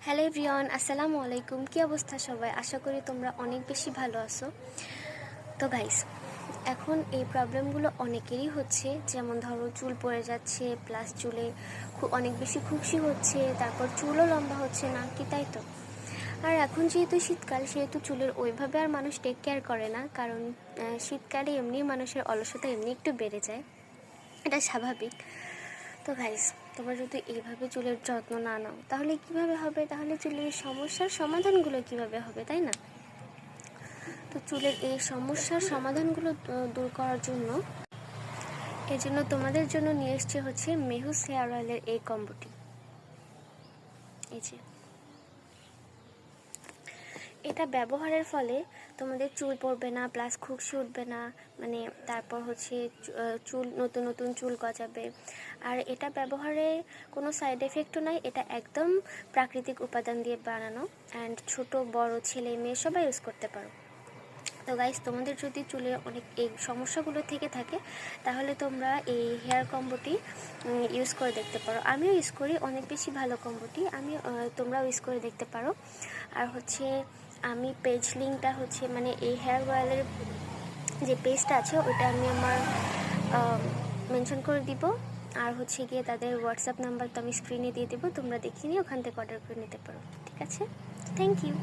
Hello everyone, আসসালামু আলাইকুম। কী অবস্থা সবাই? আশা করি তোমরা অনেক বেশি ভালো আছো। তো গাইস, এখন এই প্রবলেমগুলো অনেকেরই হচ্ছে। যেমন ধরো, চুল পড়ে যাচ্ছে, প্লাস চুলে অনেক বেশি খুশকি হচ্ছে, তারপর চুলও লম্বা হচ্ছে না, কি তাই তো? আর এখন যেহেতু শীতকাল, সেহেতু চুলের ওইভাবে আর মানুষ টেক কেয়ার করে না, কারণ শীতকালে এমনি মানুষের অলসতা এমনি একটু বেড়ে যায়, এটা স্বাভাবিক। তো গাইস, তোমরা যদি এইভাবে চুলের যত্ন না নাও তাহলে কিভাবে হবে? তাহলে চুলের সমস্যার সমাধানগুলো কিভাবে হবে, তাই না? তো চুলের এই সমস্যার সমাধানগুলো দূর করার জন্য তোমাদের জন্য নিয়ে এসছে হচ্ছে মেহুস হেয়ার অয়েলের এই কম্বোটি। এই যে এটা ব্যবহারের ফলে তোমাদের চুল পড়বে না, প্লাস খুশকি উঠবে না, মানে তারপর হচ্ছে চুল নতুন নতুন চুল গজাবে। আর এটা ব্যবহারে কোনো সাইড এফেক্টও নাই, এটা একদম প্রাকৃতিক উপাদান দিয়ে বানানো, অ্যান্ড ছোট বড় ছেলে মেয়ে সবাই ইউজ করতে পারো। তো গাইস, তোমাদের যদি চুলে অনেক এই সমস্যাগুলো থেকে থাকে তাহলে তোমরা এই হেয়ার কম্বোটি ইউজ করে দেখতে পারো। আমিও ইউজ করি, অনেক বেশি ভালো কম্বোটি। তোমরাও ইউজ করে দেখতে পারো। আর হচ্ছে আমি পেজ লিঙ্কটা হচ্ছে, মানে এই হেয়ার অয়েলের যে পেজটা আছে ওটা আমি আমার মেনশন করে দিব। আর হচ্ছে গিয়ে তাদের হোয়াটসঅ্যাপ নাম্বার তো আমি স্ক্রিনে দিয়ে দেবো, তোমরা দেখে নিয়ে ওখান থেকে অর্ডার করে নিতে পারো। ঠিক আছে, থ্যাংক ইউ।